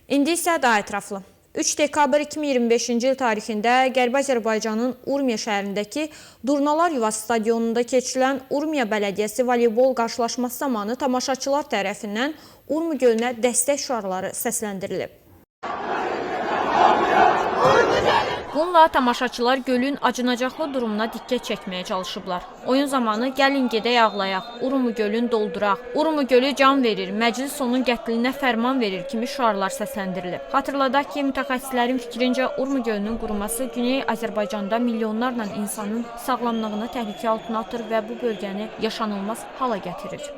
İndi isə daha ətraflı. 3 dekabr 2025-ci il tarixində Qərbi Azərbaycanın Urmiya şəhərindəki Durnalar Yuvası stadionunda keçirilən Urmiya Bələdiyyəsi voleybol qarşılaşması zamanı tamaşaçılar tərəfindən Urmi gölünə dəstək şüarları səsləndirilib. Bununla tamaşaçılar gölün acınacaqlı durumuna diqqət çəkməyə çalışıblar. Oyun zamanı gəlin gedək ağlayaq, Urmi gölün dolduraq, Urmi gölü can verir, məclis onun qətlinə fərman verir kimi şüarlar səsləndirilib. Xatırladaq ki, mütəxəssislərin fikrincə Urmi gölünün quruması Güney Azərbaycanda milyonlarla insanın sağlamlığını təhlükə altına atır və bu bölgəni yaşanılmaz hala gətirir.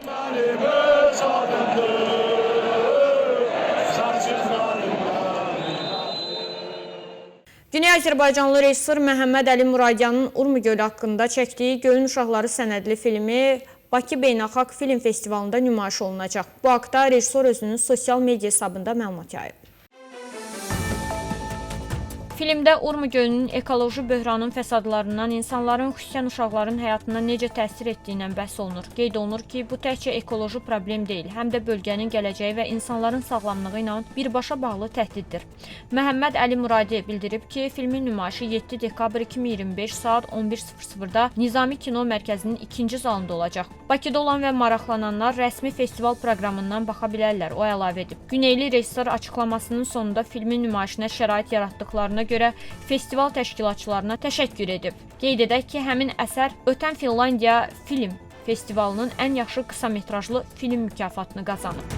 Güney Azərbaycanlı rejissor Məhəmməd Əli Muradyanın Urmi gölü haqqında çəkdiyi Gölün Uşaqları sənədli filmi Bakı Beynəlxalq Film Festivalında nümayiş olunacaq. Bu haqda rejissor özünün sosial media hesabında məlumat yayıb. Filmdə Urmi gölünün ekoloji böhranın fəsadlarından insanların, xüsusən uşaqların həyatına necə təsir etdiyindən bəhs olunur. Qeyd olunur ki, bu təkcə ekoloji problem deyil, həm də bölgənin gələcəyi və insanların sağlamlığı ilə birbaşa bağlı təhdiddir. Məhəmməd Əli Muradi bildirib ki, filmin nümayişi 7 dekabr 2025 saat 11:00-da Nizami Kino Mərkəzinin 2-ci zalında olacaq. Bakıda olan və maraqlananlar rəsmi festival proqramından baxa bilərlər, o əlavə edib. Güneyli rejissor açıqlamasının sonunda filmin nümayişinə şərait yaratdıqlarına görə festival təşkilatçılarına təşəkkür edib. Qeyd edək ki, həmin əsər ötən Finlandiya Film Festivalının ən yaxşı qısa metrajlı film mükafatını qazanıb.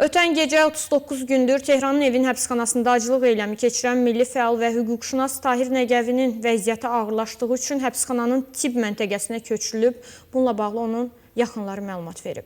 Ötən gecə 39 gündür Tehranın evin həbsxanasında aclıq eyləmi keçirən milli fəal və hüquqşünas Tahir Nəgəvinin vəziyyəti ağırlaşdığı üçün həbsxananın tibb məntəqəsinə köçürülüb. Bununla bağlı onun yaxınları məlumat verib.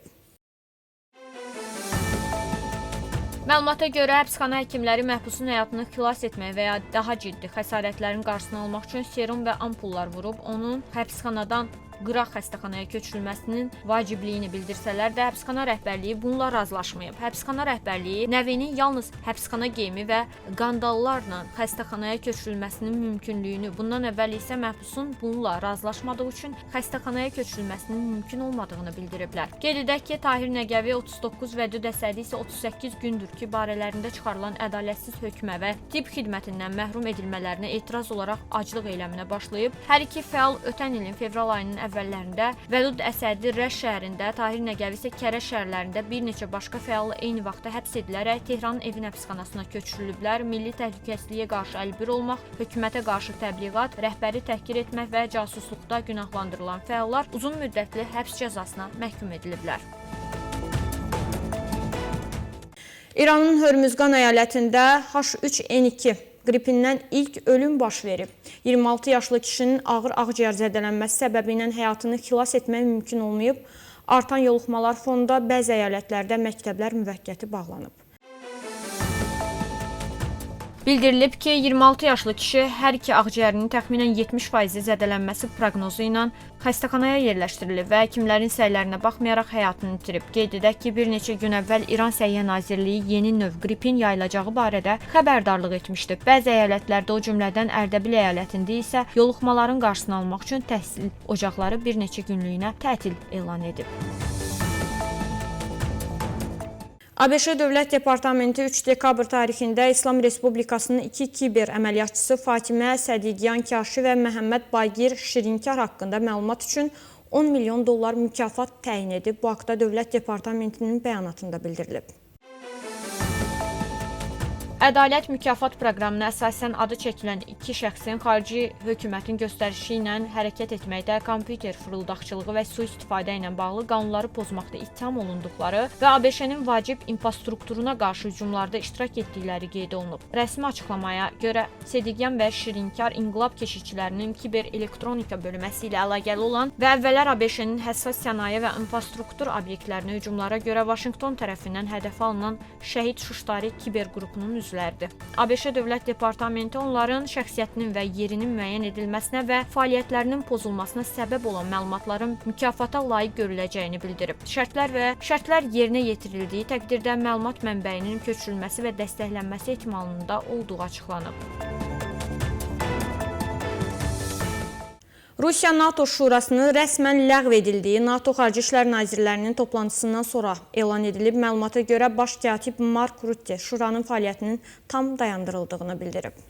Məlumata görə həbsxana həkimləri məhbusun həyatını xilas etmək və ya daha ciddi xəsarətlərin qarşısını almaq üçün serum və ampullar vurub, onun həbsxanadan qıraq xəstəxanaya köçürülməsinin vacibliyini bildirsələr də, həbsxana rəhbərliyi bununla razılaşmayıb. Həbsxana rəhbərliyi nəvinin yalnız həbsxana geyimi və qandallarla xəstəxanaya köçürülməsinin mümkünlüyünü, bundan əvvəl isə məhbusun bununla razılaşmadığı üçün xəstəxanaya köçürülməsinin mümkün olmadığını bildiriblər. Qeyd edək ki, Tahir Nəgəvi 39 və Düd Əsədi isə 38 gündür ki, barələrində çıxarılan ədalətsiz hökmə və tibb xidmətindən məhrum edilmələrinə etiraz olaraq aclıq eyləminə başlayıb. Hər iki fəal ötən ilin fevral ayının əvvəllərində Vədud Əsədi Rəş şəhərində, Tahir Nəgəvi isə Kərə şəhərlərində bir neçə başqa fəal eyni vaxtda həbs edilərək Tehranın evin həbsxanasına köçürülüblər. Milli təhlükəsizliyə qarşı əlbir olmaq, hökumətə qarşı təbliğat, rəhbəri təhqir etmək və casusluqda günahlandırılan fəallar uzun müddətli həbs cəzasına məhkum ediliblər. İranın Hörmüzqan əyalətində H3N2 qripindən ilk ölüm baş verib. 26 yaşlı kişinin ağır ağciyər zədələnməsi səbəbi ilə həyatını xilas etmək mümkün olmayıb. Artan yoluxmalar fonunda bəzi əyalətlərdə məktəblər müvəqqəti bağlanıb. Bildirilib ki, 26 yaşlı kişi hər iki ağciyərinin təxminən 70% zədələnməsi proqnozu ilə xəstəxanaya yerləşdirilib və həkimlərin səylərinə baxmayaraq həyatını itirib. Qeyd edək ki, bir neçə gün əvvəl İran Səhiyyə Nazirliyi yeni növ qripin yayılacağı barədə xəbərdarlıq etmişdi. Bəzi əyalətlərdə, o cümlədən Ərdəbil əyalətində isə yoluxmaların qarşısını almaq üçün təhsil ocaqları bir neçə günlüyünə tətil elan edib. ABŞ Dövlət Departamenti 3 dekabr tarixində İslam Respublikasının 2 kiber əməliyyatçısı Fatimə Sədiqyan Kaşi və Məhəmməd Bagir Şirinkar haqqında məlumat üçün $10 milyon mükafat təyin edib. Bu haqda Dövlət Departamentinin bəyanatında bildirilib. Ədalət mükafat proqramına əsasən adı çəkilən iki şəxsin xarici hökumətin göstərişi ilə hərəkət etməkdə, kompüter fırıldaqçılığı və sui-istifadə ilə bağlı qanunları pozmaqda ittiham olunduqları və ABŞ-nin vacib infrastrukturuna qarşı hücumlarda iştirak etdikləri qeyd olunub. Rəsmi açıqlamaya görə Sədiqyan və Şirinkar inqilab keşikçilərinin kiber elektronika bölməsi ilə əlaqəli olan və əvvəllər ABŞ-nin həssas sənaye və infrastruktur obyektlərinə hücumlara görə Vaşinqton tərəfindən hədəfə alınan Şəhid Şuştari kiber qrupunun üzvləridir. ABŞ Dövlət Departamenti onların şəxsiyyətinin və yerinin müəyyən edilməsinə və fəaliyyətlərinin pozulmasına səbəb olan məlumatların mükafata layiq görüləcəyini bildirib. Şərtlər yerinə yetirildiyi təqdirdə məlumat mənbəyinin köçürülməsi və dəstəklənməsi ehtimalında olduğu açıqlanıb. Rusiya-NATO şurasının rəsmən ləğv edildiyi NATO Xarici İşlər Nazirlərinin toplantısından sonra elan edilib. Məlumata görə baş katib Mark Rutte şuranın fəaliyyətinin tam dayandırıldığını bildirib.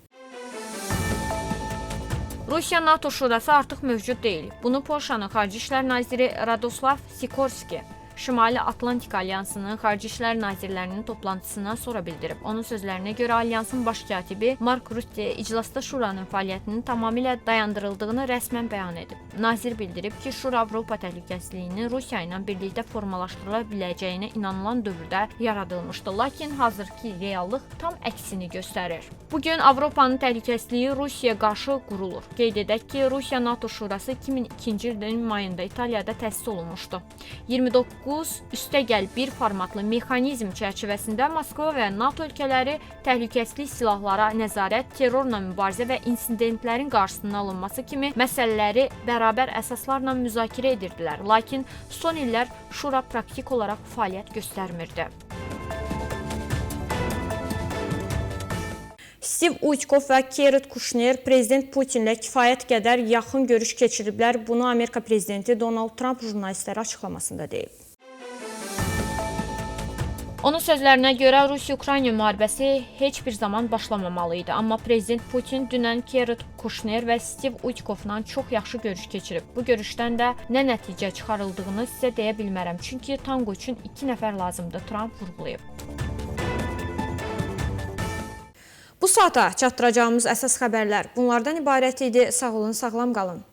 Rusiya-NATO şurası artıq mövcud deyil. Bunu Polşanın Xarici İşlər Naziri Radoslav Sikorski Şimali Atlantik Alyansının Xarici İşlər Nazirlərinin toplantısından sonra bildirib. Onun sözlərinə görə alyansın baş katibi Mark Rutte iclasda şuranın fəaliyyətinin tamamilə dayandırıldığını rəsmən bəyan edib. Nazir bildirib ki, Şura Avropa təhlükəsizliyinin Rusiya ilə birlikdə formalaşdırıla biləcəyinə inanılan dövrdə yaradılmışdı. Lakin hazırki reallıq tam əksini göstərir. Bugün Avropanın təhlükəsizliyi Rusiyaya qarşı qurulur. Qeyd edək ki, Rusiya-NATO şurası 2002-ci ilin mayında İtaliyada təsis olunmuşdu. 29 üstəgəl bir formatlı mexanizm çərçivəsində Moskva və NATO ölkələri təhlükəsizlik silahlara nəzarət, terrorla mübarizə və insidentlərin qarşısının alınması kimi məsələləri bərabər əsaslarla müzakirə edirdilər. Lakin son illər şura praktik olaraq fəaliyyət göstərmirdi. Steve Uykov və Jared Kushner prezident Putinlə kifayət qədər yaxın görüş keçiriblər. Bunu Amerika prezidenti Donald Trump jurnalistlərə açıqlamasında deyib. Onun sözlərinə görə Rusiya-Ukrayna müharibəsi heç bir zaman başlamamalı idi. Amma prezident Putin dünən Jared Kushner və Steve Uykovla çox yaxşı görüş keçirib. Bu görüşdən də nə nəticə çıxarıldığını sizə deyə bilmərəm. Çünki tango üçün 2 nəfər lazımdır, Trump vurğulayıb. Bu saata çatdıracağımız əsas xəbərlər bunlardan ibarət idi. Sağ olun, sağlam qalın.